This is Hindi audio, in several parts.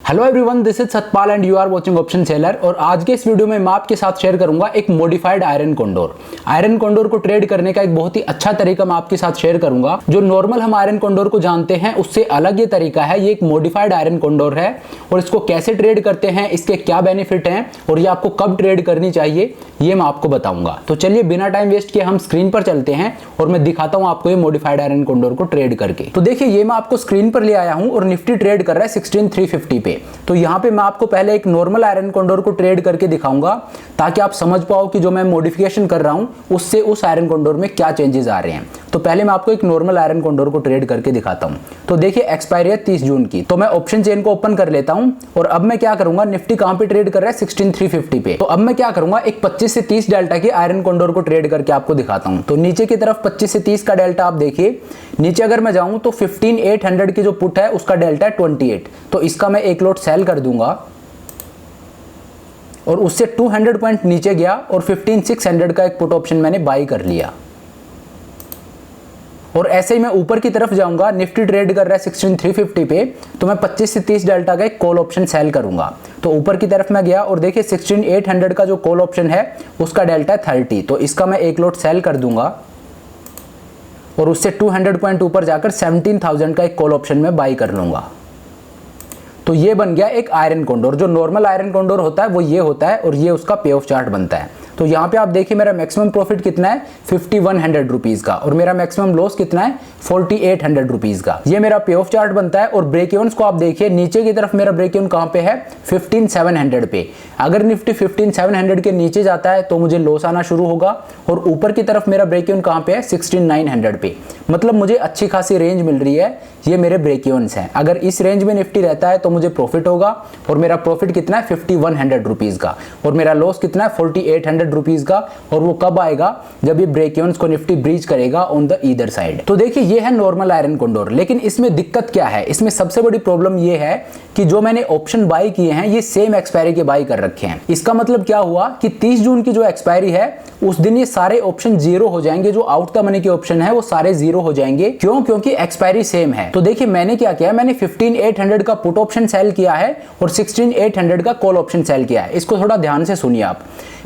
Hello everyone, this is Satpal and you are watching option seller. और आज के इस वीडियो में मैं आपके साथ शेयर करूंगा एक modified iron Condor. Iron Condor को ट्रेड करने का एक बहुत ही अच्छा तरीका मैं आपके साथ शेयर करूंगा। जो नॉर्मल हम आयरन कोंडोर को जानते हैं उससे अलग ये तरीका है। ये एक मॉडिफाइड आयरन कोंडोर है और इसको कैसे ट्रेड करते हैं, इसके क्या बेनिफिट हैं और ये आपको कब ट्रेड करनी चाहिए, ये मैं आपको बताऊंगा। तो चलिए बिना टाइम वेस्ट किए हम स्क्रीन पर चलते हैं और मैं दिखाता हूं आपको ये मॉडिफाइड आयरन कोंडोर को ट्रेड करके। तो देखिए, ये मैं आपको स्क्रीन पर ले आया हूं और निफ्टी ट्रेड कर रहा है 16350 पे। तो यहाँ पे मैं आपको पहले एक नॉर्मल आयरन कोंडोर को ट्रेड करके दिखाऊंगा ताकि आप समझ पाओ कि जो मैं मॉडिफिकेशन कर रहा हूं उससे उस आयरन कोंडोर में क्या चेंजेस आ रहे हैं। तो पहले मैं आपको एक नॉर्मल आयरन कोंडोर को ट्रेड करके दिखाता हूं। तो देखिए, एक्सपायरी है 30 जून की। तो मैं ऑप्शन चेन को ओपन कर लेता हूं और अब मैं क्या करूंगा, निफ्टी कहां पे ट्रेड कर रहा है 16350 पे। तो अब मैं क्या करूंगा, एक 25 से 30 डेल्टा के आयरन कोंडोर को ट्रेड करके आपको दिखाता हूं। तो नीचे की तरफ 25 से 30 का डेल्टा आप देखिए। नीचे अगर मैं जाऊं तो 15800 की जो पुट है उसका डेल्टा है 28। तो इसका मैं एक लॉट सेल कर दूंगा और उससे 200 पॉइंट नीचे गया और 15600 का एक पुट ऑप्शन मैंने बाई कर लिया। और ऐसे ही मैं ऊपर की तरफ जाऊंगा, निफ्टी ट्रेड कर रहा है 16350 पे। तो मैं 25 से 30 डेल्टा का एक कॉल ऑप्शन सेल करूंगा। तो ऊपर की तरफ मैं गया और देखिए 16800 का जो कॉल ऑप्शन है उसका डेल्टा है 30। तो इसका मैं एक लॉट सेल कर दूंगा और उससे 200 पॉइंट ऊपर जाकर 17000 का एक कॉल ऑप्शन में बाई कर लूंगा। तो ये बन गया एक आयरन कोंडोर। जो नॉर्मल आयरन कोंडोर होता है वो ये होता है और ये उसका पे ऑफ चार्ट बनता है। तो यहाँ पे आप देखिए मेरा मैक्सिमम प्रॉफिट कितना है 5100 रुपीज का और मेरा मैक्सिमम लॉस कितना है 4800 रुपीज का। ये मेरा पे ऑफ चार्ट बनता है। और ब्रेक इवन्स को आप देखिए, नीचे की तरफ मेरा ब्रेक इवन कहाँ पे है 15700 पे। अगर निफ्टी 15700 के नीचे जाता है तो मुझे लॉस आना शुरू होगा और ऊपर की तरफ मेरा ब्रेक इवन कहाँ पे है 16900 पे। मतलब मुझे अच्छी खासी रेंज मिल रही है। ये मेरे ब्रेक इवन्स हैं। अगर इस रेंज में निफ्टी रहता है तो मुझे प्रॉफिट होगा और मेरा प्रॉफिट कितना है 5100 रुपीज का और मेरा लॉस कितना है 4800 रुपीज का। और वो कब आएगा, जब ये ब्रेक इवन्स को निफ्टी ब्रीच करेगा ऑन द ईदर साइड। तो देखिए, ये है नॉर्मल आयरन कोंडोर। लेकिन इसमें दिक्कत क्या है, इसमें सबसे बड़ी प्रॉब्लम ये है कि जो मैंने ऑप्शन बाई किए हैं ये सेम एक्सपायरी के बाई कर रखे हैं। इसका मतलब क्या हुआ कि 30 जून की जो एक्सपायरी है उस दिन ये सारे ऑप्शन जीरो हो जाएंगे। जो आउट द मनी के ऑप्शन है वो सारे जीरो हो जाएंगे। क्यों? क्योंकि एक्सपायरी सेम है। तो देखिए, मैंने क्या किया, मैंने 15800 का पुट ऑप्शन सेल किया है और 16800 का कॉल ऑप्शन सेल किया है। इसको थोड़ा ध्यान से सुनिए आप।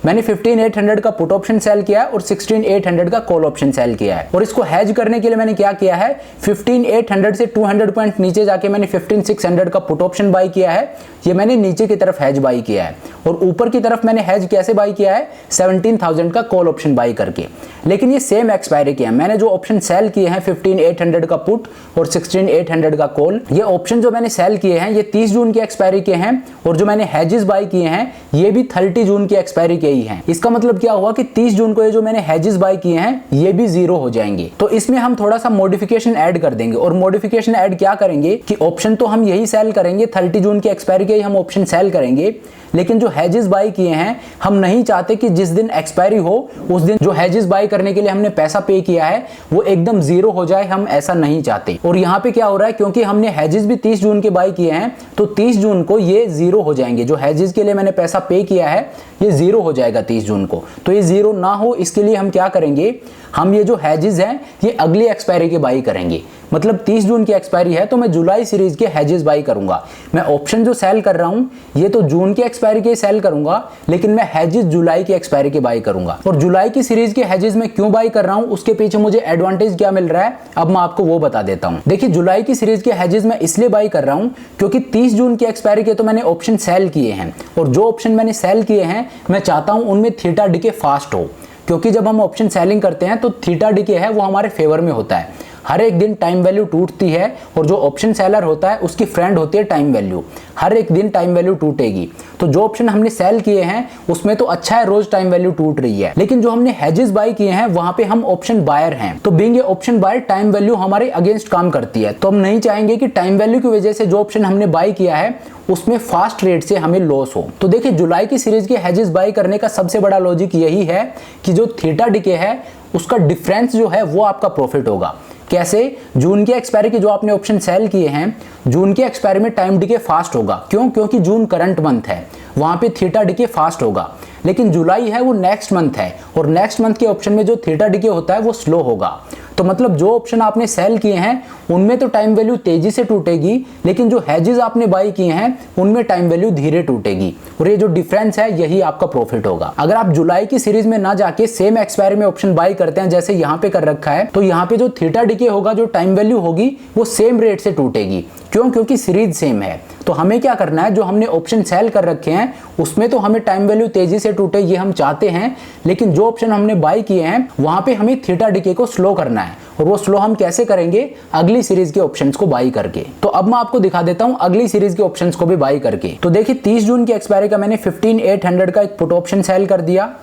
मैंने 15800 का पुट ऑप्शन सेल किया है और 16800 का कॉल ऑप्शन सेल किया है। और इसको हैज करने के लिए मैंने क्या किया है, 15800 से 200 पॉइंट नीचे जाके मैंने 15600 का पुट ऑप्शन बाई किया है। ये मैंने नीचे की तरफ हैज बाई किया है। और ऊपर की तरफ मैंने हैज कैसे बाई किया है, 17000 का कॉल ऑप्शन बाई करके। लेकिन ये सेम एक्सपायरी के हैं। मैंने जो ऑप्शन सेल किए हैं 15800 का पुट और 16800 का कॉल, ये ऑप्शन जो मैंने सेल किए हैं ये 30 जून की एक्सपायरी के हैं। और जो मैंने हैजेस बाई किए हैं ये भी 30 जून की एक्सपायरी के ही हैं। इसका मतलब क्या हुआ कि 30 जून को ये जो मैंने हैजेस बाई किए हैं ये भी जीरो हो जाएंगे। तो इसमें हम थोड़ा सा मॉडिफिकेशन ऐड कर देंगे। और मॉडिफिकेशन ऐड क्या करेंगे कि ऑप्शन तो हम यही सेल करेंगे, 30 जून की एक्सपायरी के ही हम ऑप्शन सेल करेंगे। लेकिन जो हैजेस बाई किए हैं हम नहीं चाहते कि जिस दिन एक्सपायरी हो उस दिन जो हैजेस बाई करने के लिए हमने पैसा पे किया है वो एकदम जीरो हो जाए। हम ऐसा नहीं चाहते। और यहाँ पे क्या हो रहा है, क्योंकि हमने हैजेस भी 30 जून के बाई किए हैं तो 30 जून को ये जीरो हो जाएंगे। जो हैजेस के लिए मैंने पैसा पे किया है ये जीरो हो जाएगा 30 जून को। तो ये जीरो ना हो इसके लिए हम क्या करेंगे, हम ये जो हैजेस हैं ये अगली एक्सपायरी के बाई करेंगे। मतलब 30 जून की एक्सपायरी है तो मैं जुलाई सीरीज के हैजेस बाई करूंगा। मैं ऑप्शन जो सेल कर रहा हूं ये तो जून की एक्सपायरी के सेल करूंगा, लेकिन मैं हैजेस जुलाई की एक्सपायरी के बाई करूंगा। और जुलाई की सीरीज के हैजेस में क्यों बाई कर रहा हूं, उसके पीछे मुझे एडवांटेज क्या मिल रहा है अब मैं आपको वो बता देता हूं। देखिए, जुलाई की सीरीज के हैजेस में इसलिए बाई कर रहा हूं क्योंकि 30 जून की एक्सपायरी के तो मैंने ऑप्शन सेल किए हैं और जो ऑप्शन मैंने सेल किए हैं मैं चाहता हूं उनमें थीटा डिके फास्ट हो। क्योंकि जब हम ऑप्शन सेलिंग करते हैं तो थीटा डिके है वो हमारे फेवर में होता है। हर एक दिन टाइम वैल्यू टूटती है और जो ऑप्शन सेलर होता है उसकी फ्रेंड होती है टाइम वैल्यू। हर एक दिन टाइम वैल्यू टूटेगी। तो जो ऑप्शन हमने सेल किए हैं उसमें तो अच्छा है, रोज टाइम वैल्यू टूट रही है। लेकिन जो हमने हैजेस बाई किए हैं वहां पे हम ऑप्शन बायर हैं। तो being a option buyer time value हमारे अगेंस्ट काम करती है। तो हम नहीं चाहेंगे कि टाइम वैल्यू की वजह से जो ऑप्शन हमने बाई किया है उसमें फास्ट रेट से हमें लॉस हो। तो देखिए, जुलाई की सीरीज के हैजेस बाई करने का सबसे बड़ा लॉजिक यही है कि जो थीटा डिके है उसका डिफरेंस जो है वो आपका प्रॉफिट होगा। कैसे? जून की एक्सपायरी के जो आपने ऑप्शन सेल किए हैं, जून की एक्सपायरी में टाइम डिके फास्ट होगा। क्यों? क्योंकि जून करंट मंथ है, वहां पे थीटा डिके फास्ट होगा। लेकिन जुलाई है वो नेक्स्ट मंथ है और नेक्स्ट मंथ के ऑप्शन में जो थीटा डिके होता है वो स्लो होगा। तो मतलब जो ऑप्शन आपने सेल किए हैं उनमें तो टाइम वैल्यू तेजी से टूटेगी, लेकिन जो हेजेस आपने बाई किए हैं उनमें टाइम वैल्यू धीरे टूटेगी, और ये जो डिफरेंस है यही आपका प्रॉफिट होगा। अगर आप जुलाई की सीरीज में ना जाके सेम एक्सपायरी में ऑप्शन बाई करते हैं जैसे यहाँ पे कर रखा है, तो यहाँ पे जो थीटा डीके होगा, जो टाइम वैल्यू होगी वो सेम रेट से टूटेगी। क्यों? क्योंकि सीरीज सेम है। तो हमें क्या करना है, जो हमने ऑप्शन सेल कर रखे हैं उसमें तो हमें टाइम वैल्यू तेजी से टूटे ये हम चाहते हैं, लेकिन जो ऑप्शन हमने बाई किए हैं वहां पे हमें थीटा डीके को स्लो करना है, और वो स्लो हम कैसे करेंगे, अगली सीरीज के ऑप्शंस को बाई करके। तो अब मैं आपको दिखा देता हूं अगली सीरीज के ऑप्शंस को भी बाई करके। तो देखिए 30 जून की एक्सपायरी का मैंने 15,800 का एक पुट ऑप्शन सेल कर दिया,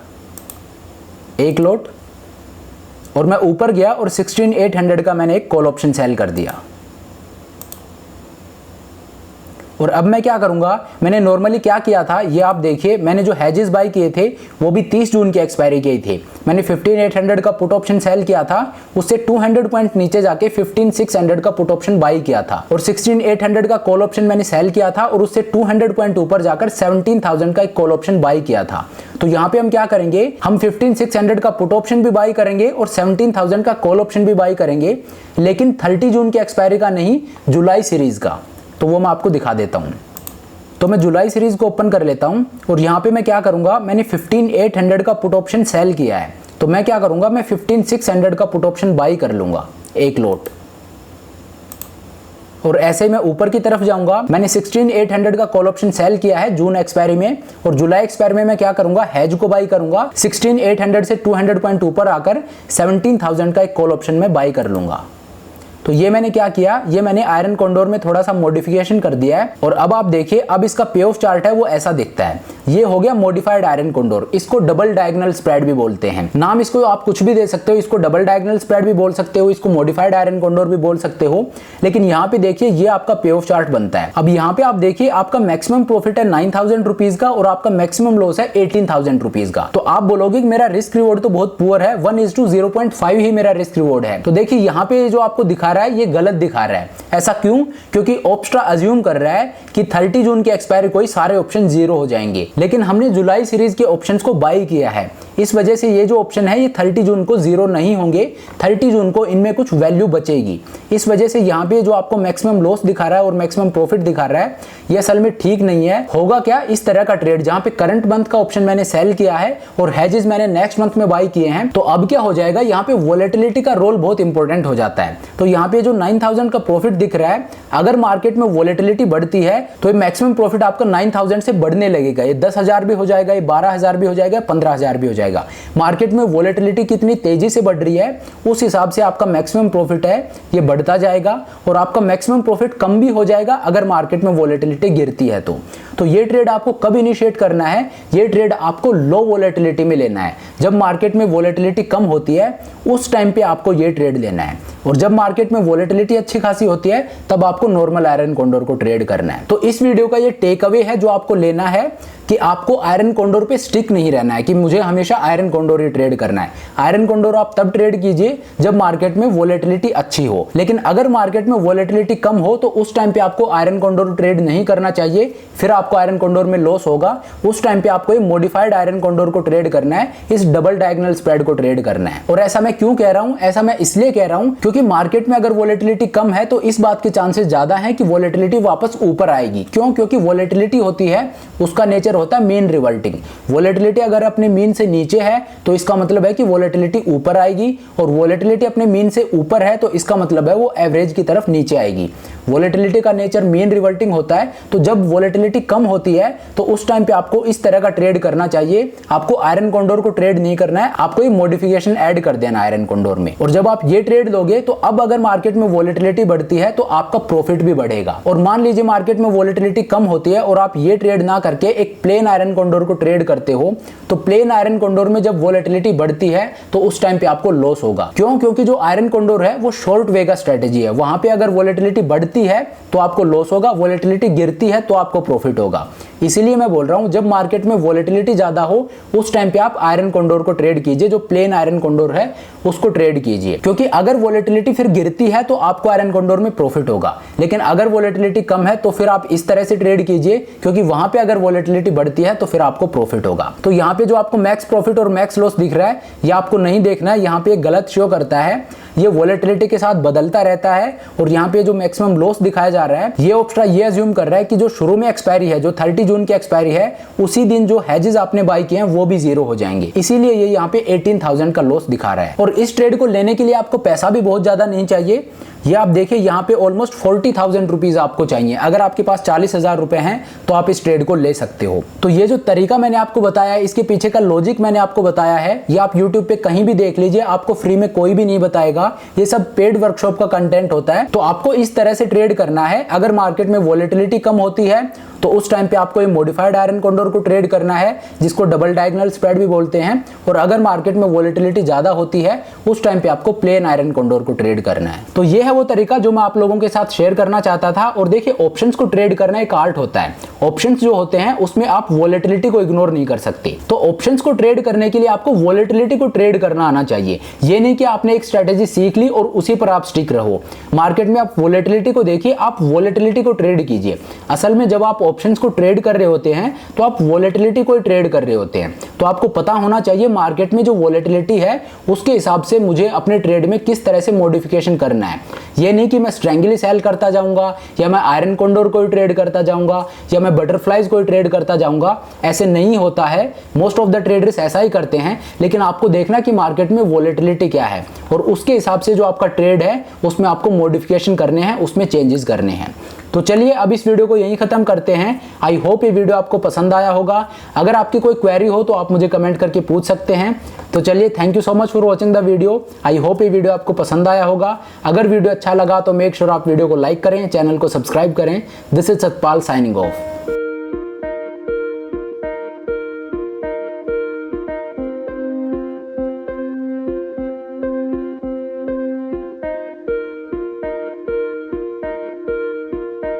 एक लॉट, और मैं ऊपर गया और 16,800 का मैंने एक कॉल ऑप्शन सेल कर दिया। और अब मैं क्या करूंगा, मैंने नॉर्मली क्या किया था ये आप देखिए, मैंने जो हेजेस बाई किए थे वो भी 30 जून की एक्सपायरी के थे। मैंने 15,800 का पुट ऑप्शन सेल किया था, उससे 200 पॉइंट नीचे जाके 15,600 का पुट ऑप्शन बाई किया था, और 16,800 का कॉल ऑप्शन मैंने सेल किया था, और उससे 200 पॉइंट ऊपर जाकर 17,000 का एक कॉल ऑप्शन बाई किया था। तो यहाँ पे हम क्या करेंगे, हम 15,600 का पुट ऑप्शन भी बाई करेंगे और 17,000 का कॉल ऑप्शन भी बाई करेंगे, लेकिन 30 जून की एक्सपायरी का नहीं, जुलाई सीरीज का। तो वो मैं आपको दिखा देता हूं। तो मैं जुलाई सीरीज को ओपन कर लेता हूं, और यहां पे मैं क्या करूंगा, मैंने 15,800 का पुट ऑप्शन सेल किया है, तो मैं क्या करूंगा, मैं 15,600 का पुट ऑप्शन बाई कर लूंगा, एक लॉट। और ऐसे ही मैं ऊपर की तरफ जाऊंगा, मैंने 16,800 का कॉल ऑप्शन सेल किया है जून एक्सपायरी में, और जुलाई एक्सपायरी में मैं क्या करूंगा, हेज को बाई करूंगा, 16,800 से 200 पॉइंट ऊपर आकर 17,000 का एक कॉल ऑप्शन में बाई कर लूंगा। तो ये मैंने क्या किया, ये मैंने आयरन कॉन्डोर में थोड़ा सा मॉडिफिकेशन कर दिया है, और अब आप देखिए, अब इसका पे ऑफ चार्ट है वो ऐसा दिखता है। ये हो गया मॉडिफाइड आयरन कॉन्डोर, इसको डबल डायगोनल स्प्रेड भी बोलते हैं। नाम इसको आप कुछ भी दे सकते हो, इसको डबल डायगोनल स्प्रेड भी बोल सकते हो, इसको मॉडिफाइड आयरन कॉन्डोर भी बोल सकते हो, लेकिन यहाँ पे देखिए ये आपका पे ऑफ चार्ट बनता है। अब यहाँ पे आप देखिए, आपका मैक्सिमम प्रॉफिट है 9,000 रुपीज का, और आपका मैक्सिमम लॉस है 18,000 रुपीज का। तो आप बोलोगे कि मेरा रिस्क रिवॉर्ड तो बहुत पुअर है, 1:0.5 ही मेरा रिस्क रिवॉर्ड है। तो देखिए यहाँ पे जो आपको दिखा रहा है ये गलत दिखा रहा है। ऐसा क्यों? क्योंकि ऑप्स्ट्रा अज्यूम कर रहा है कि 30 जून की एक्सपायरी कोई सारे ऑप्शन 0 हो जाएंगे, लेकिन हमने जुलाई सीरीज के ऑप्शंस को बाई किया है, इस वजह से ये जो ऑप्शन है ये 30 जून को 0 नहीं होंगे, 30 जून को इनमें कुछ वैल्यू बचेगी। इस वजह से यहाँ पे जो आपको मैक्सिमम लॉस दिखा रहा है और मैक्सिमम प्रॉफिट दिखा रहा है, ये असल में ठीक नहीं है। होगा क्या, इस तरह का ट्रेड जहाँ पे करंट मंथ का ऑप्शन मैंने सेल किया है और हेजेस मैंने नेक्स्ट मंथ में बाई किए हैं, तो अब क्या हो जाएगा, यहाँ पे वोलेटिलिटी का रोल बहुत इंपॉर्टेंट हो जाता है। तो यहाँ पे जो 9,000 का प्रॉफिट दिख रहा है, अगर मार्केट में वोलेटिलिटी बढ़ती है तो ये मैक्सिमम प्रॉफिट आपका 9,000 से बढ़ने लगेगा, ये 10,000 भी हो जाएगा, ये 12,000 भी हो जाएगा, 15,000 भी हो जाएगा। मार्केट में वोलेटिलिटी कितनी तेजी से बढ़ रही है उस हिसाब से आपका मैक्सिमम प्रॉफिट है ये बढ़ता जाएगा, और आपका मैक्सिमम प्रॉफिट कम भी हो जाएगा अगर मार्केट में वोलेटिलिटी गिरती है। तो ये ट्रेड आपको कब इनिशिएट करना है, ये ट्रेड आपको लो वोलेटिलिटी में लेना है। जब मार्केट में वोलेटिलिटी कम होती है उस टाइम पे आपको ये ट्रेड लेना है, और जब मार्केट में वोलेटिलिटी अच्छी खासी होती है तब आपको नॉर्मल आयरन कॉन्डोर को ट्रेड करना है। तो इस वीडियो का ये टेक अवे है जो आपको लेना है कि आपको आयरन कॉन्डोर पे स्टिक नहीं रहना है कि मुझे हमेशा आयरन कॉन्डोर ही ट्रेड करना है। आयरन कॉन्डोर आप तब ट्रेड कीजिए जब मार्केट में वोलेटिलिटी अच्छी हो, लेकिन अगर मार्केट में वोलेटिलिटी कम हो तो उस टाइम पे आपको आयरन कॉन्डोर ट्रेड नहीं करना चाहिए, फिर आपको आयरन कॉन्डोर में लॉस होगा। उस टाइम पे आपको ये मॉडिफाइड आयरन कॉन्डोर को ट्रेड करना है, इस डबल डायगोनल स्प्रेड को ट्रेड करना है। और ऐसा मैं क्यों कह रहा हूं, ऐसा मैं इसलिए कह रहा हूं क्योंकि मार्केट में अगर वोलेटिलिटी कम है तो इस बात के चांसेस ज्यादा है कि वोलेटिलिटी वापस ऊपर आएगी। क्यों? क्योंकि वोलेटिलिटी होती है, उसका नेचर होता है मीन रिवर्टिंग। वोलेटिलिटी अगर अपने मीन से नीचे है तो इसका मतलब है कि वोलेटिलिटी ऊपर आएगी, और वोलेटिलिटी अपने मीन से ऊपर है तो इसका मतलब है वो एवरेज की तरफ नीचे आएगी। वोलेटिलिटी का नेचर मीन रिवर्टिंग होता है, तो जब वोलेटिलिटी कम होती है तो उस टाइम पे आपको इस तरह का ट्रेड करना चाहिए। आपको आयरन कॉन्डोर को ट्रेड नहीं करना है, आपको ये मॉडिफिकेशन ऐड कर देना आयरन कॉन्डोर में। और जब आप ये ट्रेड लोगे तो अब अगर मार्केट में वोलेटिलिटी बढ़ती है तो आपका प्रॉफिट भी बढ़ेगा। और मान लीजिए मार्केट में वोलेटिलिटी कम होती है और आप ये ट्रेड ना करके एक प्लेन आयरन कॉन्डोर को ट्रेड करते हो, तो प्लेन आयरन कॉन्डोर में जब वोलेटिलिटी बढ़ती है तो उस टाइम पे आपको लॉस होगा। क्यों? क्योंकि जो आयरन कॉन्डोर है वो शॉर्ट वे का स्ट्रेटेजी है, वहां पे अगर वोलेटिलिटी बढ़ती है तो आपको लॉस होगा, वोलेटिलिटी गिरती है तो आपको प्रॉफिट होगा। इसीलिए मैं बोल रहा हूं जब मार्केट में वोलेटिलिटी ज्यादा हो उस टाइम पे आप आयरन कॉन्डोर को ट्रेड कीजिए, जो प्लेन आयरन कॉन्डोर है उसको ट्रेड कीजिए, क्योंकि अगर वोलेटिलिटी फिर गिरती है तो आपको आयरन कॉन्डोर में प्रॉफिट होगा। लेकिन अगर वोलेटिलिटी कम है तो फिर आप इस तरह से ट्रेड कीजिए, क्योंकि वहां पे अगर वोलेटिलिटी बढ़ती है तो फिर आपको प्रॉफिट होगा। तो यहाँ पे जो आपको मैक्स प्रॉफिट और मैक्स लॉस दिख रहा है ये आपको नहीं देखना है, यहाँ पे गलत शो करता है। ये वॉलेटिलिटी के साथ बदलता रहता है और यहाँ पे जो मैक्सिमम लॉस दिखाया जा रहा है ये ऑप्स्ट्रा ये अज्यूम कर रहा है कि जो शुरू में एक्सपायरी है, जो 30 जून की एक्सपायरी है, उसी दिन जो हेजेस आपने बाय किए हैं वो भी जीरो हो जाएंगे, इसीलिए ये यहाँ पे 18,000 का लॉस दिखा रहा है। और इस ट्रेड को लेने के लिए आपको पैसा भी बहुत ज्यादा नहीं चाहिए। ये आप देखिए यहाँ पे ऑलमोस्ट 40,000 रुपीज आपको चाहिए। अगर आपके पास 40,000 रुपए हैं तो आप इस ट्रेड को ले सकते हो। तो ये जो तरीका मैंने आपको बताया है, इसके पीछे का लॉजिक मैंने आपको बताया है, ये आप यूट्यूब पे कहीं भी देख लीजिए, आपको फ्री में कोई भी नहीं बताएगा। ये सब पेड वर्कशॉप का कंटेंट होता है। तो आपको इस तरह से ट्रेड करना है। अगर मार्केट में वॉलेटिलिटी कम होती है तो उस टाइम पे आपको ये मॉडिफाइड आयरन कॉन्डोर को ट्रेड करना है, जिसको डबल डायगोनल स्प्रेड भी बोलते हैं। और अगर मार्केट में वॉलेटिलिटी ज्यादा होती है उस टाइम पे आपको प्लेन आयरन कॉन्डोर को ट्रेड करना है। तो ये है वो तरीका जो मैं आप लोगों के साथ शेयर करना चाहता था। और देखिए, ऑप्शंस को ट्रेड करना एक आर्ट होता है। ऑप्शंस जो होते हैं उसमें आप वॉलेटिलिटी को इग्नोर नहीं कर सकते। तो ऑप्शंस को ट्रेड करने के लिए आपको वॉलेटिलिटी को ट्रेड करना आना चाहिए। ये नहीं कि आपने एक स्ट्रेटेजी सीख ली और उसी पर आप स्टिक रहो। मार्केट में आप वॉलेटिलिटी को देखिए, आप वॉलेटिलिटी को ट्रेड कीजिए। असल में जब आप ऑप्शंस को ट्रेड कर रहे होते हैं तो आप वॉलेटिलिटी को ट्रेड कर रहे होते हैं। तो आपको पता होना चाहिए मार्केट में जो वॉलेटिलिटी है उसके हिसाब से मुझे अपने ट्रेड में किस तरह से मॉडिफिकेशन करना है। ये नहीं कि मैं स्ट्रेंगली सेल करता जाऊंगा या मैं आयरन कॉन्डोर को ट्रेड करता जाऊंगा या मैं बटरफ्लाइज को ट्रेड करता जाऊंगा। ऐसे नहीं होता है। मोस्ट ऑफ द ट्रेडर्स ऐसा ही करते हैं। लेकिन आपको देखना कि मार्केट में वॉलेटिलिटी क्या है और उसके हिसाब से जो आपका ट्रेड है उसमें आपको मॉडिफिकेशन करने हैं, उसमें चेंजेस करने हैं। तो चलिए अब इस वीडियो को यहीं खत्म करते हैं। आई होप ये वीडियो आपको पसंद आया होगा। अगर आपकी कोई क्वेरी हो तो आप मुझे कमेंट करके पूछ सकते हैं। तो चलिए, thank you so much for watching the video. I hope ये वीडियो आपको पसंद आया होगा। अगर वीडियो अच्छा लगा तो मेक श्योर आप वीडियो को लाइक करें, चैनल को सब्सक्राइब करें। This is Satpal signing off.